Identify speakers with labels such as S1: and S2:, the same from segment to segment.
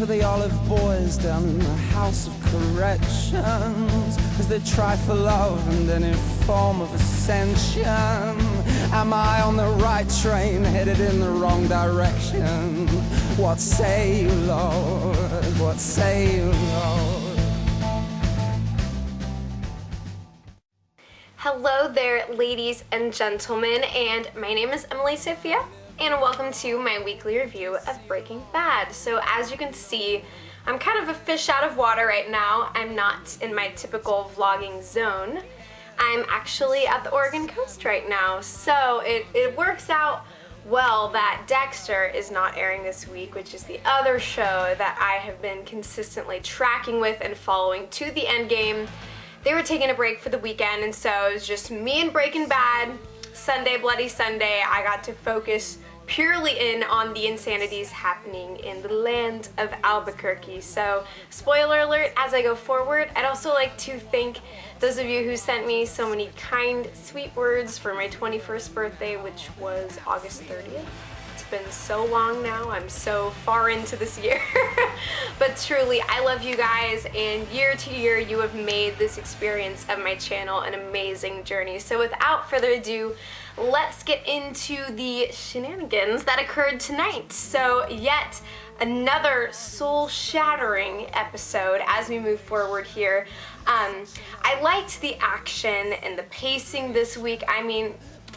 S1: for the olive boys down in the house of corrections as they try for love and any form of ascension. Am I on the right train, headed in the wrong direction? What say you, Lord? What say you, Lord?
S2: Hello there, ladies and gentlemen, and my name is Emily Sophia, and welcome to my weekly review of Breaking Bad. So as you can see, I'm kind of a fish out of water right now. I'm not in my typical vlogging zone. I'm actually at the Oregon coast right now, so it works out well that Dexter is not airing this week, which is the other show that I have been consistently tracking with and following to the end game. They were taking a break for the weekend, and so it was just me and Breaking Bad. Sunday, Bloody Sunday, I got to focus purely in on the insanities happening in the land of Albuquerque. So, spoiler alert as I go forward. I'd also like to thank those of you who sent me so many kind, sweet words for my 21st birthday, which was August 30th. It's been so long now. I'm so far into this year. But truly, I love you guys, and year to year, you have made this experience of my channel an amazing journey. So without further ado, let's get into the shenanigans that occurred tonight. So yet another soul-shattering episode as we move forward here. I liked the action and the pacing this week. I mean,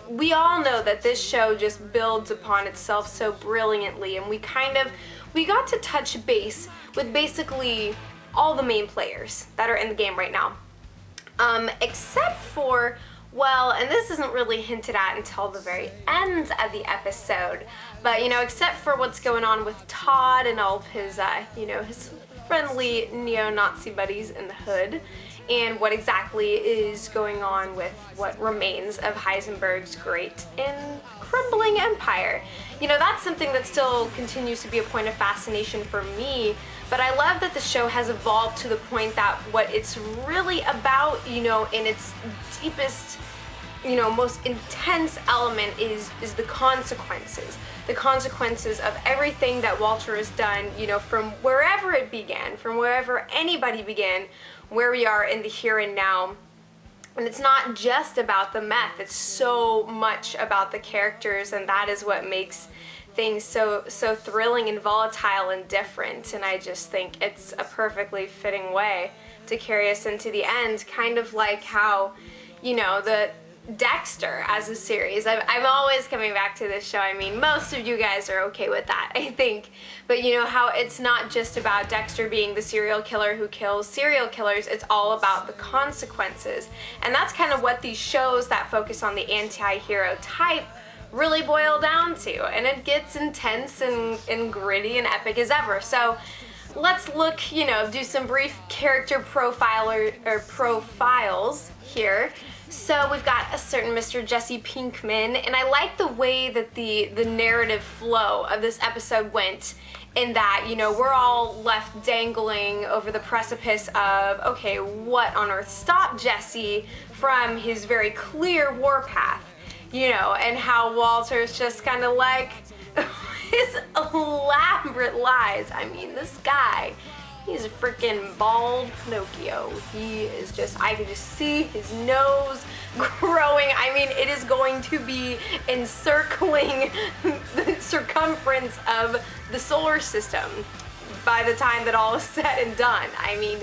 S2: we all know that this show just builds upon itself so brilliantly, and we got to touch base with basically all the main players that are in the game right now. Except for, well, and this isn't really hinted at until the very end of the episode, but you know, except for what's going on with Todd and all of his, you know, his friendly neo-Nazi buddies in the hood, and what exactly is going on with what remains of Heisenberg's great and crumbling empire. You know, that's something that still continues to be a point of fascination for me, but I love that the show has evolved to the point that what it's really about, you know, in its deepest, you know, most intense element is the consequences. The consequences of everything that Walter has done, you know, from wherever it began, from wherever anybody began, where we are in the here and now. And it's not just about the meth, it's so much about the characters, and that is what makes things so thrilling and volatile and different. And I just think it's a perfectly fitting way to carry us into the end, kind of like how, you know, the Dexter as a series. I'm always coming back to this show. I mean, most of you guys are okay with that, I think. But you know how it's not just about Dexter being the serial killer who kills serial killers, it's all about the consequences. And that's kind of what these shows that focus on the anti-hero type really boil down to. And it gets intense and gritty and epic as ever. So let's look, you know, do some brief character profiles here. So we've got a certain Mr. Jesse Pinkman, and I like the way that the narrative flow of this episode went, in that, you know, we're all left dangling over the precipice of, okay, what on earth stopped Jesse from his very clear warpath, you know, and how Walter's just kind of like his elaborate lies. I mean, this guy, he's a freaking bald Pinocchio. He is just, I can just see his nose growing. I mean, it is going to be encircling the circumference of the solar system by the time that all is said and done. I mean,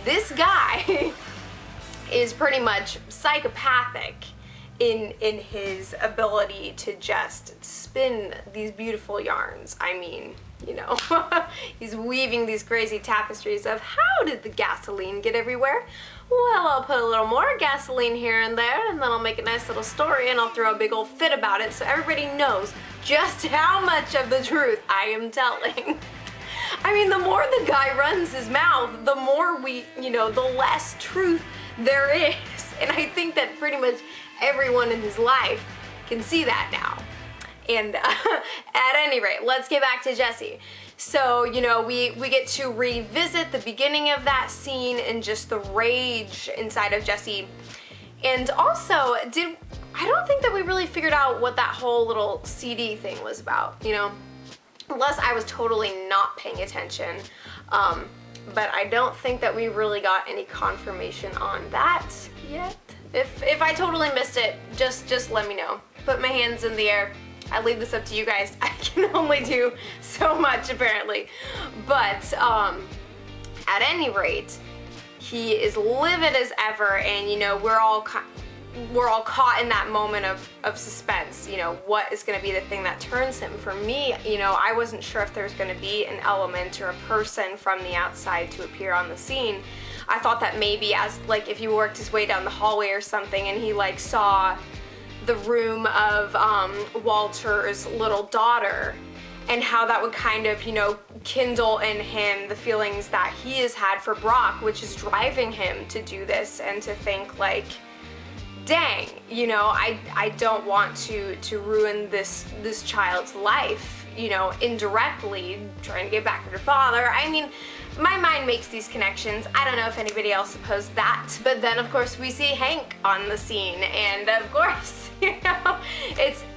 S2: this guy is pretty much psychopathic in his ability to just spin these beautiful yarns. I mean, you know, he's weaving these crazy tapestries of how did the gasoline get everywhere? Well, I'll put a little more gasoline here and there, and then I'll make a nice little story, and I'll throw a big old fit about it so everybody knows just how much of the truth I am telling. I mean, the more the guy runs his mouth, the more we, you know, the less truth there is. And I think that pretty much everyone in his life can see that now. And at any rate, let's get back to Jesse. So, you know, we get to revisit the beginning of that scene and just the rage inside of Jesse. And also, I don't think that we really figured out what that whole little CD thing was about, you know? unless I was totally not paying attention. But I don't think that we really got any confirmation on that yet. If I totally missed it, just let me know. Put my hands in the air. I leave this up to you guys. I can only do so much apparently. But at any rate, he is livid as ever, and you know, we're all caught in that moment of suspense. You know, what is going to be the thing that turns him? For me, you know, I wasn't sure if there's going to be an element or a person from the outside to appear on the scene. I thought that maybe as, like, if he worked his way down the hallway or something and he like saw the room of Walter's little daughter, and how that would kind of, you know, kindle in him the feelings that he has had for Brock, which is driving him to do this and to think like, dang, you know, I don't want to ruin this child's life, you know, indirectly trying to get back to their father. I mean, my mind makes these connections. I don't know if anybody else supposed that. But then of course we see Hank on the scene, and of course, you know,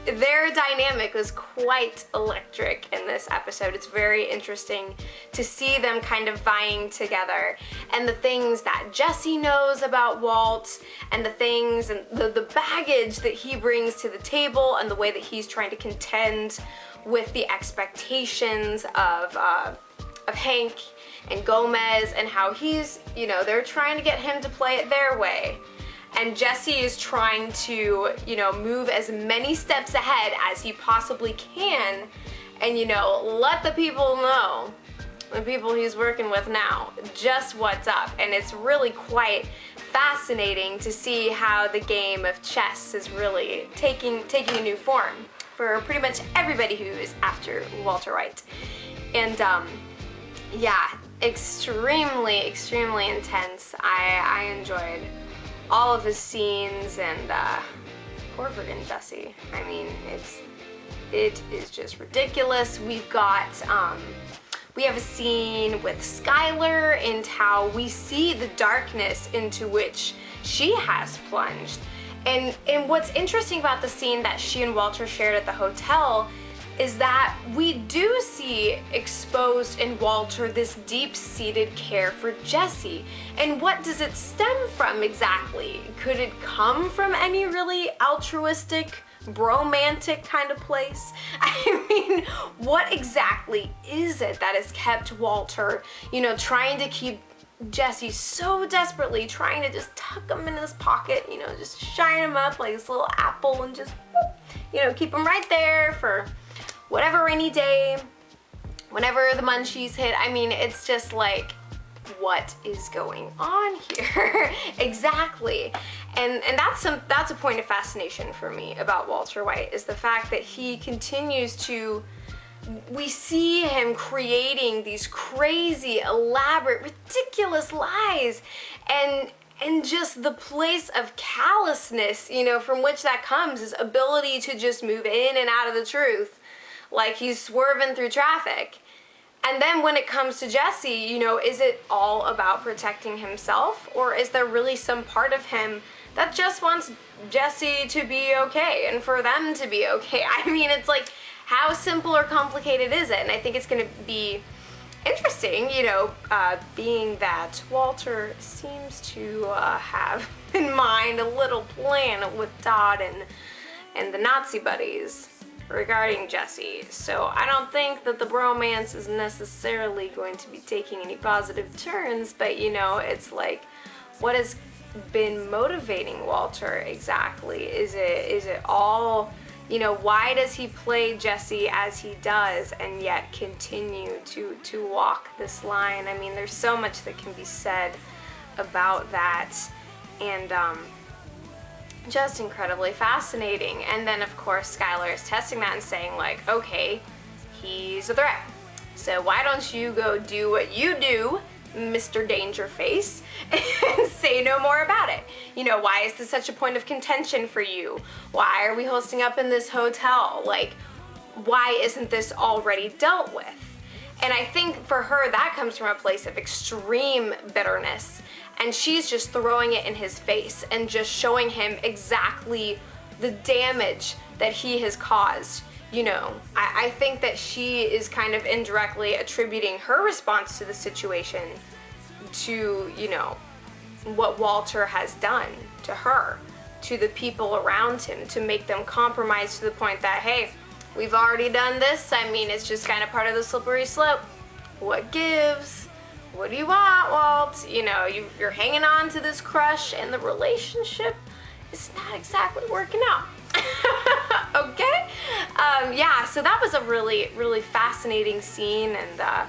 S2: their dynamic was quite electric in this episode. It's very interesting to see them kind of vying together, and the things that Jesse knows about Walt, and the things and the baggage that he brings to the table, and the way that he's trying to contend with the expectations of Hank and Gomez, and how he's, you know, they're trying to get him to play it their way. And Jesse is trying to, you know, move as many steps ahead as he possibly can, and, you know, let the people know, the people he's working with now, just what's up. And it's really quite fascinating to see how the game of chess is really taking a new form for pretty much everybody who is after Walter White. And yeah, extremely intense. I enjoyed all of his scenes, and poor friggin' Jesse. I mean, it is just ridiculous. We've got we have a scene with Skyler and how we see the darkness into which she has plunged. And what's interesting about the scene that she and Walter shared at the hotel is that we do see exposed in Walter this deep-seated care for Jesse. And what does it stem from exactly? Could it come from any really altruistic, bromantic kind of place? I mean, what exactly is it that has kept Walter, you know, trying to keep Jesse so desperately, trying to just tuck him in his pocket, you know, just shine him up like this little apple and just, you know, keep him right there for whatever rainy day, whenever the munchies hit. I mean, it's just like, what is going on here? Exactly. And that's a point of fascination for me about Walter White, is the fact that he continues to, we see him creating these crazy, elaborate, ridiculous lies, and just the place of callousness, you know, from which that comes, his ability to just move in and out of the truth like he's swerving through traffic. And then when it comes to Jesse, you know, is it all about protecting himself, or is there really some part of him that just wants Jesse to be okay and for them to be okay? I mean, it's like, how simple or complicated is it? And I think it's going to be interesting, you know, being that Walter seems to have in mind a little plan with Todd and the Nazi buddies regarding Jesse. So I don't think that the bromance is necessarily going to be taking any positive turns, but you know, it's like, what has been motivating Walter exactly? Is it all, you know, why does he play Jesse as he does and yet continue to walk this line? I mean, there's so much that can be said about that, and just incredibly fascinating. And then of course Skyler is testing that and saying like, okay, he's a threat, so why don't you go do what you do, Mr. Dangerface, and say no more about it? You know, why is this such a point of contention for you? Why are we hosting up in this hotel? Like, why isn't this already dealt with? And I think for her, that comes from a place of extreme bitterness, and she's just throwing it in his face and just showing him exactly the damage that he has caused, you know, I think that she is kind of indirectly attributing her response to the situation to, you know, what Walter has done to her, to the people around him, to make them compromise to the point that, hey, we've already done this. I mean, it's just kind of part of the slippery slope. What gives? What do you want, Walt? You know, you're hanging on to this crush, and the relationship is not exactly working out. Okay? Yeah, so that was a really, really fascinating scene, and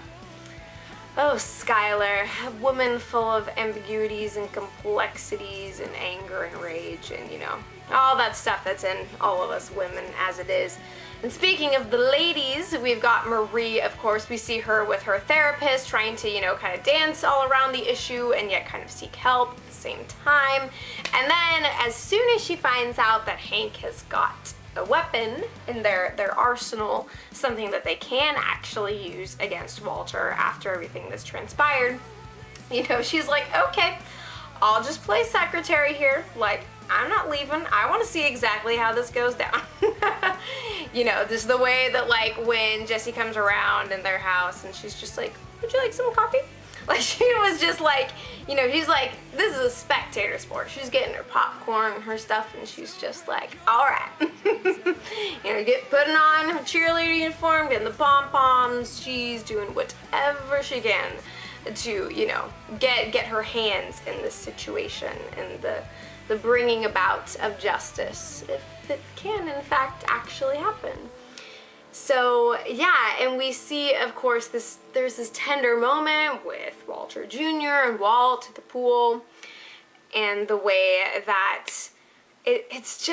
S2: oh, Skyler, a woman full of ambiguities and complexities and anger and rage and, you know, all that stuff that's in all of us women as it is. And speaking of the ladies, we've got Marie, of course. We see her with her therapist trying to, you know, kind of dance all around the issue and yet kind of seek help at the same time. And then as soon as she finds out that Hank has got a weapon in their arsenal, something that they can actually use against Walter after everything that's transpired, you know, she's like, okay, I'll just play secretary here. Like, I'm not leaving. I want to see exactly how this goes down. You know, this is the way that, like, when Jesse comes around in their house and she's just like, would you like some coffee? Like, she was just like, you know, she's like, this is a spectator sport. She's getting her popcorn and her stuff, and she's just like, all right. You know, putting on her cheerleader uniform, getting the pom-poms. She's doing whatever she can to, you know, get her hands in this situation and the bringing about of justice, if it can in fact actually happen. So yeah, and we see, of course, there's this tender moment with Walter Jr. and Walt at the pool, and the way that it's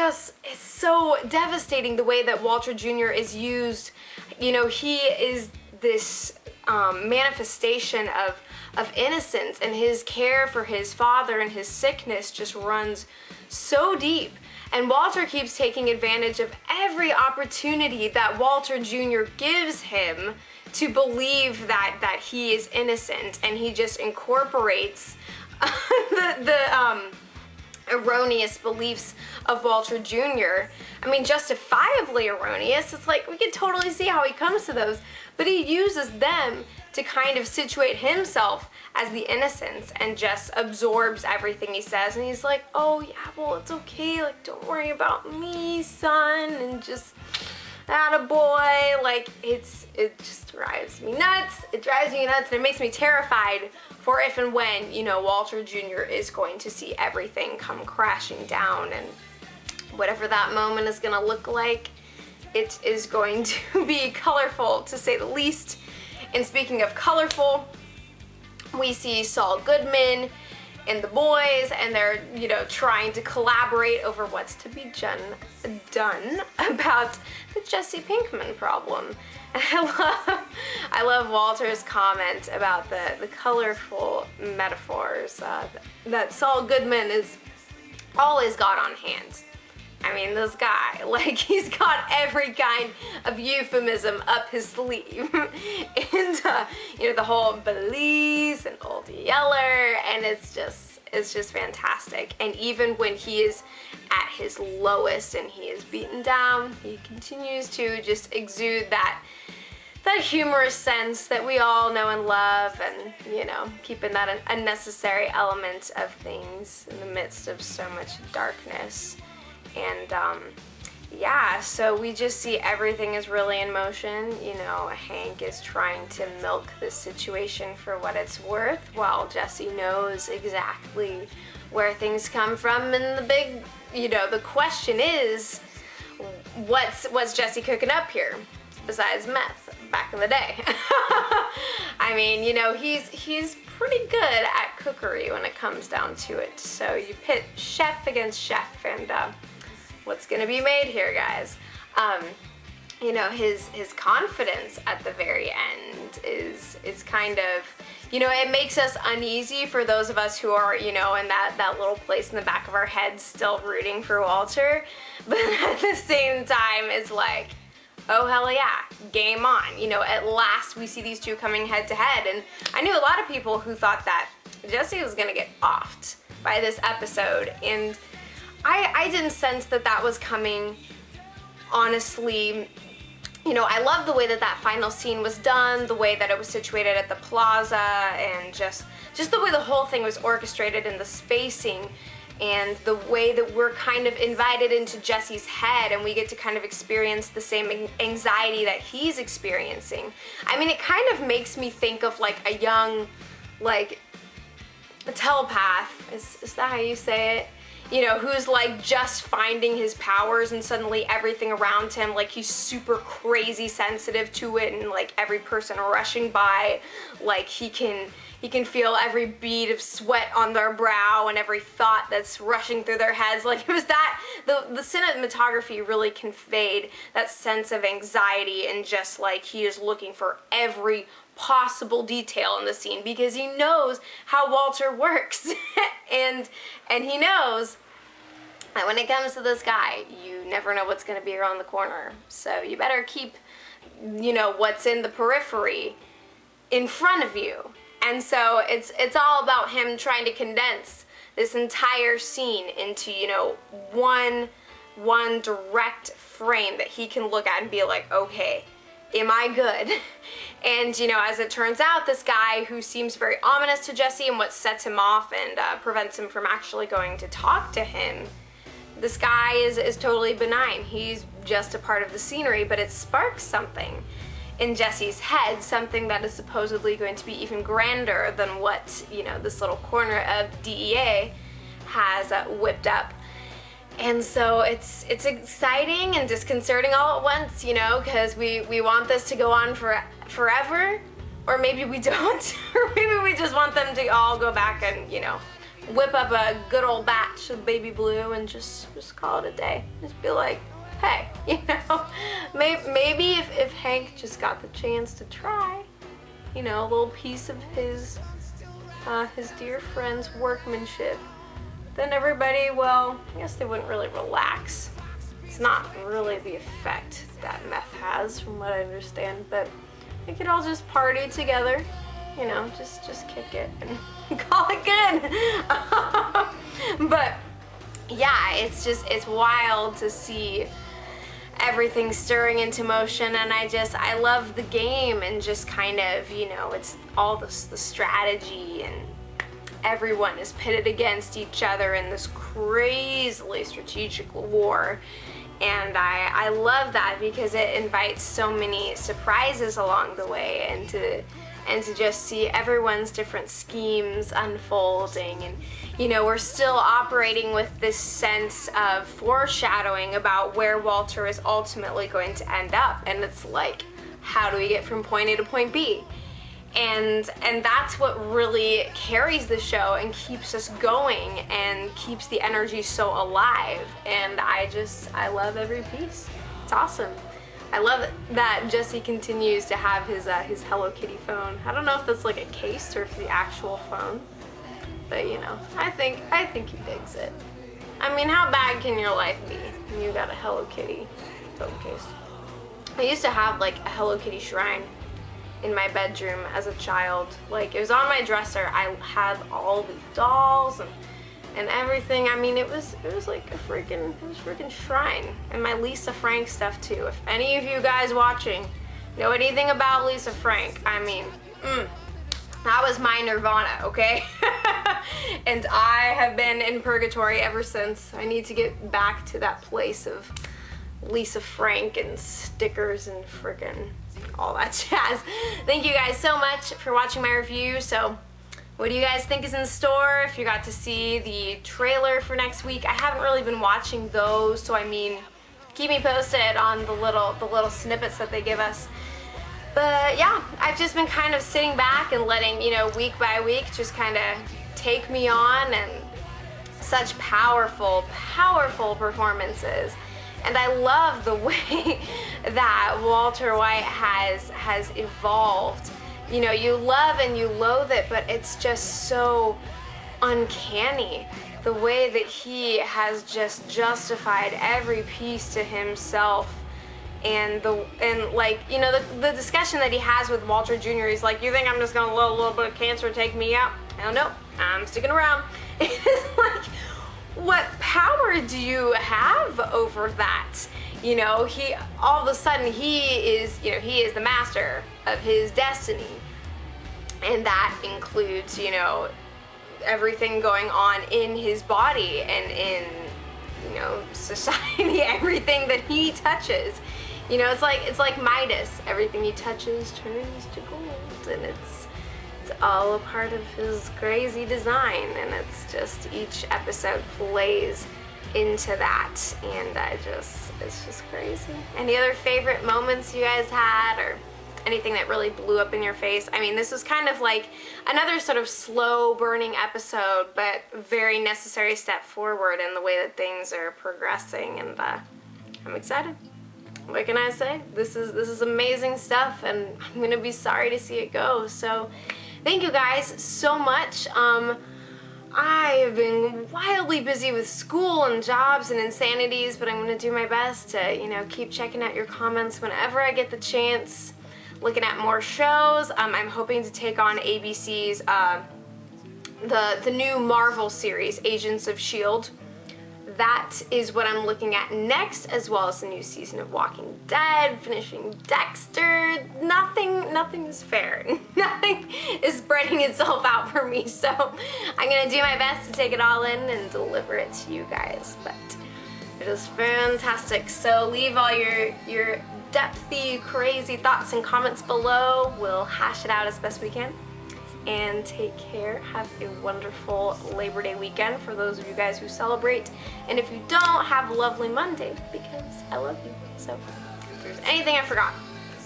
S2: so devastating the way that Walter Jr. is used. You know, he is this manifestation of innocence, and his care for his father and his sickness just runs so deep. And Walter keeps taking advantage of every opportunity that Walter Jr. gives him to believe that he is innocent, and he just incorporates the erroneous beliefs of Walter Jr. I mean, justifiably erroneous. It's like, we can totally see how he comes to those, but he uses them to kind of situate himself as the innocence and just absorbs everything he says. And he's like, oh yeah, well, it's okay, like, don't worry about me, son, and just attaboy. Like, it just drives me nuts. It drives me nuts, and it makes me terrified for if and when, you know, Walter Jr. is going to see everything come crashing down, and whatever that moment is gonna look like, it is going to be colorful, to say the least. And speaking of colorful, we see Saul Goodman and the boys, and they're, you know, trying to collaborate over what's to be done about the Jesse Pinkman problem. And I love Walter's comment about the colorful metaphors that Saul Goodman is always got on hand. I mean, this guy, like, he's got every kind of euphemism up his sleeve. And, you know, the whole Belize and Old Yeller, and it's just fantastic. And even when he is at his lowest and he is beaten down, he continues to just exude that humorous sense that we all know and love, and, you know, keeping that an unnecessary element of things in the midst of so much darkness. And yeah, so we just see everything is really in motion. You know, Hank is trying to milk this situation for what it's worth, while Jesse knows exactly where things come from. And the big, you know, the question is, what's Jesse cooking up here besides meth back in the day? I mean, you know, he's pretty good at cookery when it comes down to it. So you pit chef against chef, and what's gonna be made here, guys? You know, his confidence at the very end is kind of, you know, it makes us uneasy for those of us who are, you know, in that little place in the back of our heads still rooting for Walter, but at the same time it's like, oh hell yeah, game on. You know, at last we see these two coming head to head. And I knew a lot of people who thought that Jesse was gonna get offed by this episode, and I didn't sense that was coming, honestly, you know, I love the way that that final scene was done, the way that it was situated at the plaza, and just the way the whole thing was orchestrated, and the spacing, and the way that we're kind of invited into Jesse's head, and we get to kind of experience the same anxiety that he's experiencing. I mean, it kind of makes me think of like a young, like, a telepath, is that how you say it? You know, who's like just finding his powers, and suddenly everything around him, like he's super crazy sensitive to it, and like every person rushing by, like he can feel every bead of sweat on their brow and every thought that's rushing through their heads. Like it was that, the cinematography really conveyed that sense of anxiety, and just like he is looking for every possible detail in the scene, because he knows how Walter works and he knows that when it comes to this guy, you never know what's going to be around the corner, so you better keep, you know, what's in the periphery in front of you. And so it's all about him trying to condense this entire scene into, you know, one direct frame that he can look at and be like, okay, am I good? And, you know, as it turns out, this guy who seems very ominous to Jesse, and what sets him off and prevents him from actually going to talk to him, this guy is totally benign. He's just a part of the scenery, but it sparks something in Jesse's head, something that is supposedly going to be even grander than what, you know, this little corner of DEA has whipped up. And so it's exciting and disconcerting all at once, you know, because we want this to go on forever, or maybe we don't, or maybe we just want them to all go back and, you know, whip up a good old batch of Baby Blue and just call it a day. Just be like, hey, you know, maybe if Hank just got the chance to try, you know, a little piece of his dear friend's workmanship, then everybody, well, I guess they wouldn't really relax. It's not really the effect that meth has, from what I understand, but they could all just party together, you know, just kick it and call it good. But yeah, it's wild to see everything stirring into motion, and I love the game, and just kind of, you know, it's all the strategy, and everyone is pitted against each other in this crazily strategic war. And I love that, because it invites so many surprises along the way, and to just see everyone's different schemes unfolding. And, you know, we're still operating with this sense of foreshadowing about where Walter is ultimately going to end up, and it's like, how do we get from point A to point B? And that's what really carries the show and keeps us going and keeps the energy so alive. And I love every piece. It's awesome. I love that Jesse continues to have his Hello Kitty phone. I don't know if that's like a case or if it's the actual phone, but you know, I think he digs it. I mean, how bad can your life be when you got a Hello Kitty phone case? I used to have like a Hello Kitty shrine in my bedroom as a child. Like, it was on my dresser. I had all the dolls and everything. I mean, it was like a freaking shrine. And my Lisa Frank stuff too. If any of you guys watching know anything about Lisa Frank, I mean, that was my nirvana, okay? And I have been in purgatory ever since. I need to get back to that place of Lisa Frank and stickers and frickin' all that jazz. Thank you guys so much for watching my review. So what do you guys think is in store? If you got to see the trailer for next week, I haven't really been watching those, so I mean, keep me posted on the little snippets that they give us. But yeah, I've just been kind of sitting back and letting, you know, week by week just kind of take me on, and such powerful performances. And I love the way that Walter White has evolved. You know, you love and you loathe it, but it's just so uncanny the way that he has just justified every piece to himself. And like, you know, the discussion that he has with Walter Jr. He's like, you think I'm just gonna let a little bit of cancer take me out? Hell no, I'm sticking around. It's like, what power do you have over that? You know, all of a sudden he is the master of his destiny. And that includes, you know, everything going on in his body and in, you know, society, everything that he touches. You know, it's like Midas. Everything he touches turns to gold, and it's all a part of his crazy design, and it's just each episode plays into that, and it's just crazy. Any other favorite moments you guys had, or anything that really blew up in your face? I mean, this was kind of like another sort of slow burning episode, but very necessary step forward in the way that things are progressing, and I'm excited. What can I say? This is amazing stuff, and I'm gonna be sorry to see it go. So thank you guys so much. I have been wildly busy with school and jobs and insanities, but I'm gonna do my best to, you know, keep checking out your comments whenever I get the chance, looking at more shows. I'm hoping to take on ABC's the new Marvel series, Agents of S.H.I.E.L.D. That is what I'm looking at next, as well as the new season of Walking Dead, finishing Dexter. Nothing is fair. Nothing is spreading itself out for me, so I'm gonna do my best to take it all in and deliver it to you guys. But it is fantastic. So leave all your depthy, crazy thoughts and comments below. We'll hash it out as best we can. And take care. Have a wonderful Labor Day weekend for those of you guys who celebrate. And if you don't, have a lovely Monday, because I love you. So if there's anything I forgot,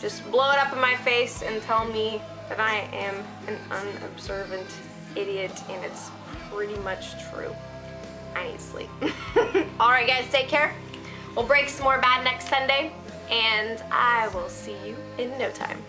S2: just blow it up in my face and tell me that I am an unobservant idiot, and it's pretty much true. I need sleep. Alright guys, take care. We'll break some more bad next Sunday, and I will see you in no time.